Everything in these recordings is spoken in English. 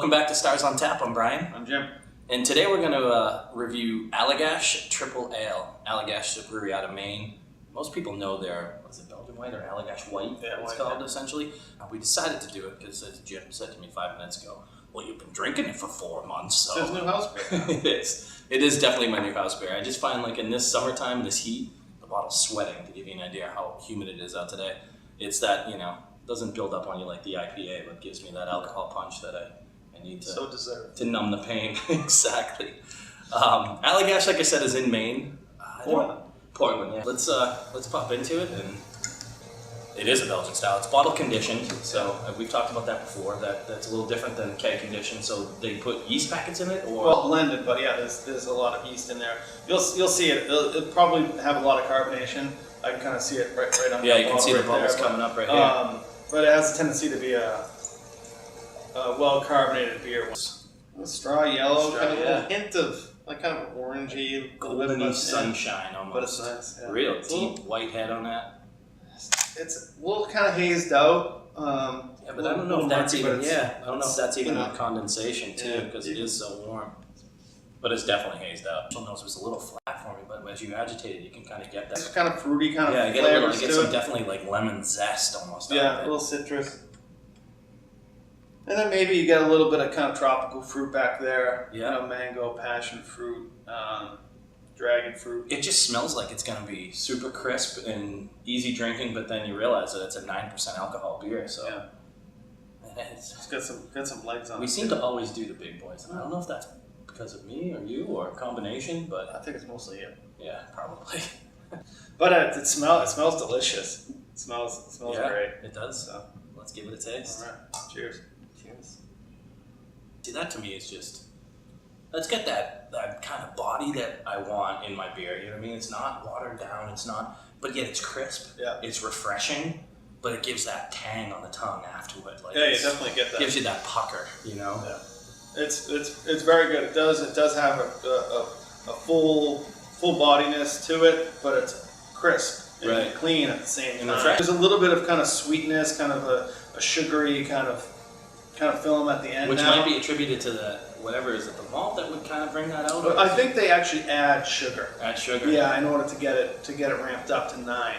Welcome back to Stars on Tap. I'm Brian. I'm Jim. And today we're going to review Allagash Triple Ale. Allagash is a brewery out of Maine. Most people know their, was it Belgian White or Allagash White? Yeah, it's called essentially. We decided to do it because, as Jim said to me 5 minutes ago, well, you've been drinking it for 4 months, so. It's his new house beer. It is. It is definitely my new house beer. I just find like in this summertime, this heat, the bottle's sweating, to give you an idea how humid it is out today. It's that, doesn't build up on you like the IPA, but gives me that alcohol punch that I need to numb the pain. Exactly. Allagash, like I said, is in Maine. Portland, yeah. Let's pop into it, and it is a Belgian style. It's bottle conditioned, so we've talked about that before. That's a little different than keg conditioned. So they put yeast packets in it, or well, blended, but yeah, there's a lot of yeast in there. You'll see it. It'll probably have a lot of carbonation. I can kind of see it right on the bottle. Yeah, you can see the bubbles coming up right here. But it has a tendency to be a well-carbonated beer. A straw yellow, kind of a hint of like kind of orangey, golden sunshine almost. But it's nice. Yeah. Real deep white head on that. It's a little kind of hazed out. Yeah, but I don't know if that's even. I don't know if that's even with condensation too, because it is so warm. But it's definitely hazed out. Your nose was a little flat for me, but as you agitate it, you can kind of get that. It's kind of fruity, kind of flavors to it. Some definitely like lemon zest almost. Yeah, a little citrus. And then maybe you get a little bit of kind of tropical fruit back there. Yeah. Mango, passion fruit, dragon fruit. It just smells like it's going to be super crisp and easy drinking, but then you realize that it's a 9% alcohol beer, so. Yeah. It's got some legs on it. We seem to always do the big boys, and I don't know if that's because of me or you or a combination, but I think it's mostly you. Yeah, probably. But it smells delicious. It smells great. It does. So let's give it a taste. All right. Cheers. Cheers. See, that to me is just, let's get that kind of body that I want in my beer. You know what I mean? It's not watered down. It's not, but yet it's crisp. Yeah. It's refreshing, but it gives that tang on the tongue afterward. Like yeah, you definitely get that. Gives you that pucker. Yeah. It's very good. It does have a full bodiness to it, but it's crisp and clean at the same time. There's a little bit of kind of sweetness, kind of a sugary kind of film at the end. Which might be attributed to the whatever, is it the malt that would kind of bring that out? I think they actually add sugar. Add sugar. Yeah, in order to get it ramped up to 9.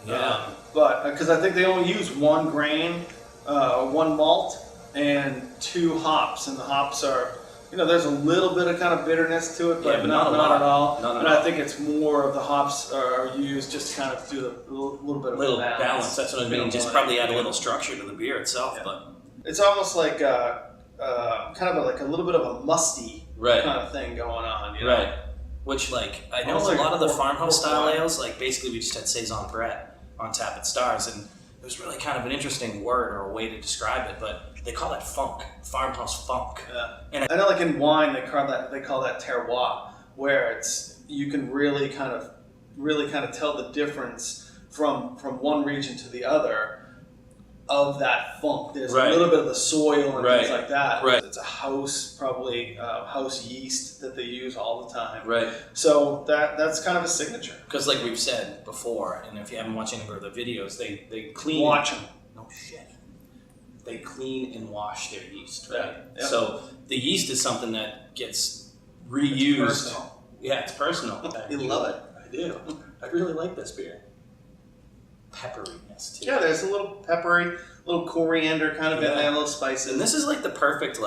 Yeah. But because I think they only use 1 grain, 1 malt, and 2 hops, and the hops are, there's a little bit of kind of bitterness to it, but not at all. And I think it's more of the hops are used just to kind of do a little bit of balance. That's what I mean. Just probably add a little structure to the beer itself, but it's almost like kind of like a little bit of a musty kind of thing going on, Right. Which I know a lot of the farmhouse style ales, basically we just had Saison Brett on tap at Stars, and it was really kind of an interesting word or a way to describe it, but they call that funk, farmhouse funk. Yeah. And I know in wine they call that terroir, where you can really kind of tell the difference from one region to the other of that funk. There's a little bit of the soil and things like that. Right. It's a probably house yeast that they use all the time. Right. So that's kind of a signature. Because like we've said before, and if you haven't watched any of the videos, they clean. Watch them. No shit. They clean and wash their yeast, right? Yeah. So the yeast is something that gets reused. It's personal. Yeah, it's personal. You love it. I do. I really like this beer. Pepperiness too. Yeah, there's a little peppery, little coriander kind of in there, a little spicy. And this is the perfect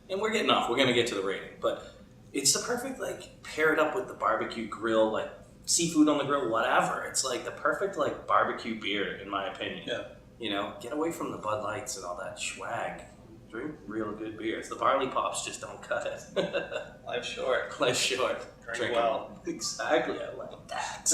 and we're getting off. We're gonna get to the rating, but it's the perfect pair it up with the barbecue grill, seafood on the grill, whatever. It's the perfect barbecue beer in my opinion. Yeah. Get away from the Bud Lights and all that swag. Drink real good beers. The barley pops just don't cut it. Life's short. Life's short. Drink well. Exactly. I like that.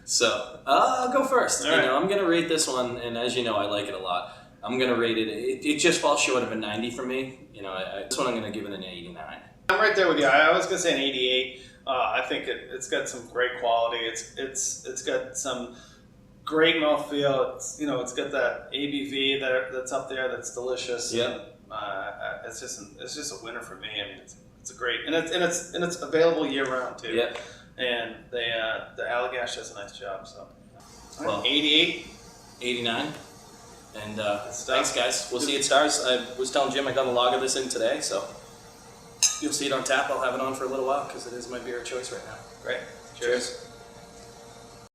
So, I'll go first. All right. I'm going to rate this one, and as you know, I like it a lot. I'm going to rate it. It just falls short of a 90 for me. This one I'm going to give it an 89. I'm right there with you. I was going to say an 88. I think it's got some great quality. It's got some great mouthfeel. It's got that ABV that's up there that's delicious. Yeah. It's just a winner for me. I mean, it's a great, and it's available year round too. Yeah. And the Allagash does a nice job. So, well, 88, 89. And thanks, guys. We'll see you at Stars. I was telling Jim I got a log of this in today, so you'll see it on tap. I'll have it on for a little while because it is my beer of choice right now. Great. Cheers.